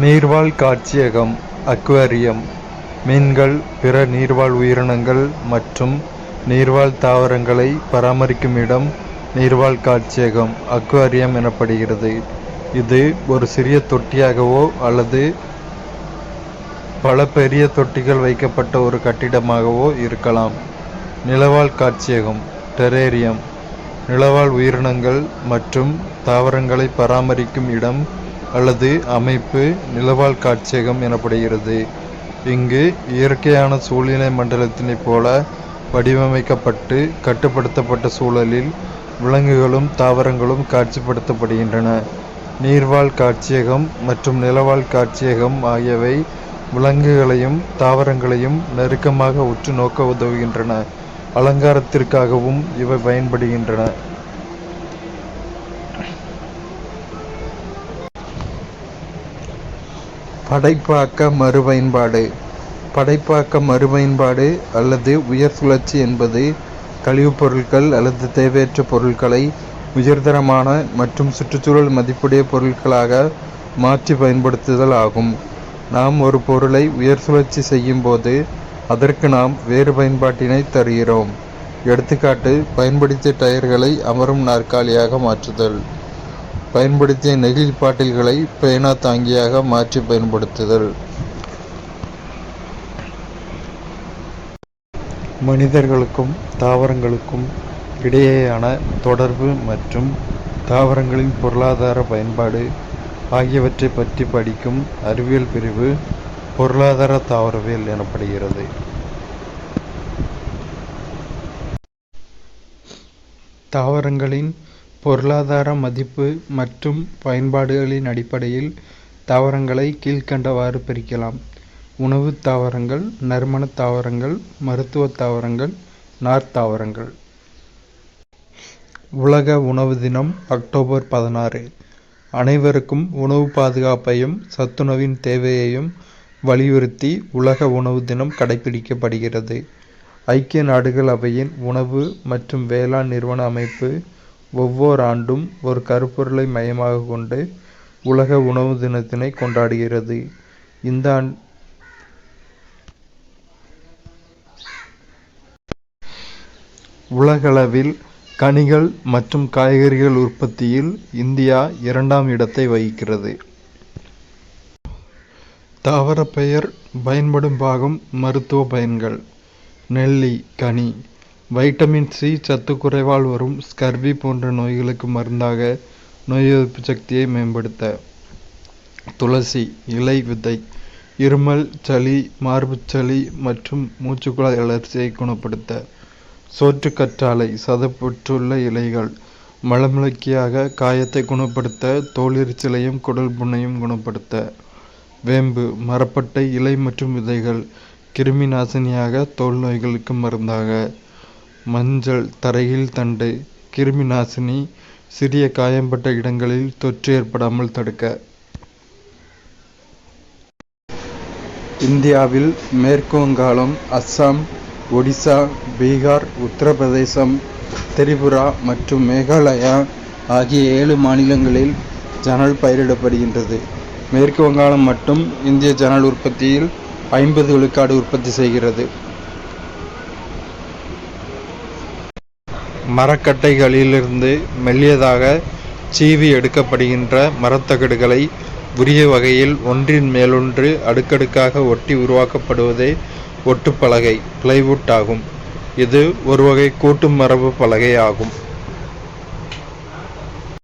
நீர்வாழ் காட்சியகம் அக்வேரியம் மீன்கள், பிற நீர்வாழ் உயிரினங்கள் மற்றும் நீர்வாழ் தாவரங்களை பராமரிக்கும் இடம் நீர்வாழ் காட்சியகம் அக்வேரியம் எனப்படுகிறது. இது ஒரு சிறிய தொட்டியாகவோ அல்லது பல பெரிய தொட்டிகள் வைக்கப்பட்ட ஒரு கட்டிடமாகவோ இருக்கலாம். நிலவாழ் காட்சியகம் டெரேரியம் நிலவாழ் உயிரினங்கள் மற்றும் தாவரங்களை பராமரிக்கும் இடம் அல்லது அமைப்பு நிலவாழ் காட்சியகம் எனப்படுகிறது. இங்கு இயற்கையான சூழ்நிலை மண்டலத்தினைப் போல வடிவமைக்கப்பட்டு கட்டுப்படுத்தப்பட்ட சூழலில் விலங்குகளும் தாவரங்களும் காட்சிப்படுத்தப்படுகின்றன. நீர்வாழ் காட்சியகம் மற்றும் நிலவாழ் காட்சியகம் ஆகியவை விலங்குகளையும் தாவரங்களையும் நெருக்கமாக உற்று நோக்க உதவுகின்றன. அலங்காரத்திற்காகவும் இவை பயன்படுகின்றன. படைப்பாக்க மறுபயன்பாடு படைப்பாக்க மறுபயன்பாடு அல்லது உயர் சுழற்சி என்பது கழிவுப் பொருட்கள் அல்லது தேவையற்ற பொருட்களை உயர்தரமான மற்றும் சுற்றுச்சூழல் மதிப்புடைய பொருட்களாக மாற்றி பயன்படுத்துதல் ஆகும். நாம் ஒரு பொருளை உயர் சுழற்சி செய்யும் போது அதற்கு நாம் வேறு பயன்பாட்டினை தருகிறோம். எடுத்துக்காட்டு, பயன்படுத்திய டயர்களை அமரும் நாற்காலியாக மாற்றுதல், பயன்படுத்திய நெகிழி பாட்டில்களை பேனா தாங்கியாக மாற்றி பயன்படுத்துதல். மனிதர்களுக்கும் தாவரங்களுக்கும் இடையேயான தொடர்பு மற்றும் தாவரங்களின் பொருளாதார பயன்பாடு ஆகியவற்றை பற்றி படிக்கும் அறிவியல் பிரிவு பொருளாதார தாவரவியல் எனப்படுகிறது. தாவரங்களின் பொருளாதார மதிப்பு மற்றும் பயன்பாடுகளின் அடிப்படையில் தாவரங்களை கீழ்க்கண்டவாறு பிரிக்கலாம். உணவு தாவரங்கள், நறுமண தாவரங்கள், மருத்துவ தாவரங்கள், நார்த்தாவரங்கள். உலக உணவு தினம் அக்டோபர் 16. அனைவருக்கும் உணவு பாதுகாப்பையும் சத்துணவின் தேவையையும் வலியுறுத்தி உலக உணவு தினம் கடைபிடிக்கப்படுகிறது. ஐக்கிய நாடுகள் அவையின் உணவு மற்றும் வேளாண் நிறுவன அமைப்பு ஒவ்வொரு ஆண்டும் ஒரு கருப்பொருளை மையமாக கொண்டு உலக உணவு தினத்தினை கொண்டாடுகிறது. இந்த உலகளவில் கனிகள் மற்றும் காய்கறிகள் உற்பத்தியில் இந்தியா 2ஆம் இடத்தை வகிக்கிறது. தாவர பெயர் பயன்படும் பாகம் மருத்துவ பயன்கள். நெல்லி கனி வைட்டமின் சி சத்து குறைவால் வரும் ஸ்கர்வி போன்ற நோய்களுக்கு மருந்தாக நோய் எதிர்ப்பு சக்தியை மேம்படுத்த. துளசி இலை விதை இருமல், சளி, மார்புச்சளி மற்றும் மூச்சுக்குழாய் அழற்சியை குணப்படுத்த. சோற்றுக்கற்றாழை சதப்பற்றுள்ள இலைகள் மலமிளக்கியாக காயத்தை குணப்படுத்த, தோலெரிச்சலையும் குடல் புண்ணையும் குணப்படுத்த. வேம்பு மரப்பட்டை இலை மற்றும் விதைகள் கிருமி நாசினியாக, தோல் நோய்களுக்கு மருந்தாக. மஞ்சள் தரையில் தண்டு கிருமி நாசினி, சிறிய காயம்பட்ட இடங்களில் தொற்று ஏற்படாமல் தடுக்க. இந்தியாவில் மேற்கு வங்காளம், அஸ்ஸாம், ஒடிசா, பீகார், உத்தரப்பிரதேசம், திரிபுரா மற்றும் மேகாலயா ஆகிய 7 மாநிலங்களில் ஜனல் பயிரிடப்படுகின்றது. மேற்கு வங்காளம் மட்டும் இந்திய ஜனல் உற்பத்தியில் 50 விழுக்காடு உற்பத்தி செய்கிறது. மரக்கட்டைகளிலிருந்து மெல்லியதாக சீவி எடுக்கப்படுகின்ற மரத்தகடுகளை உரிய வகையில் ஒன்றின் மேலொன்று அடுக்கடுக்காக ஒட்டி உருவாக்கப்படுவதே ஒட்டுப்பலகை பிளைவுட் ஆகும். இது ஒரு வகை கூட்டு மரபு பலகை ஆகும்.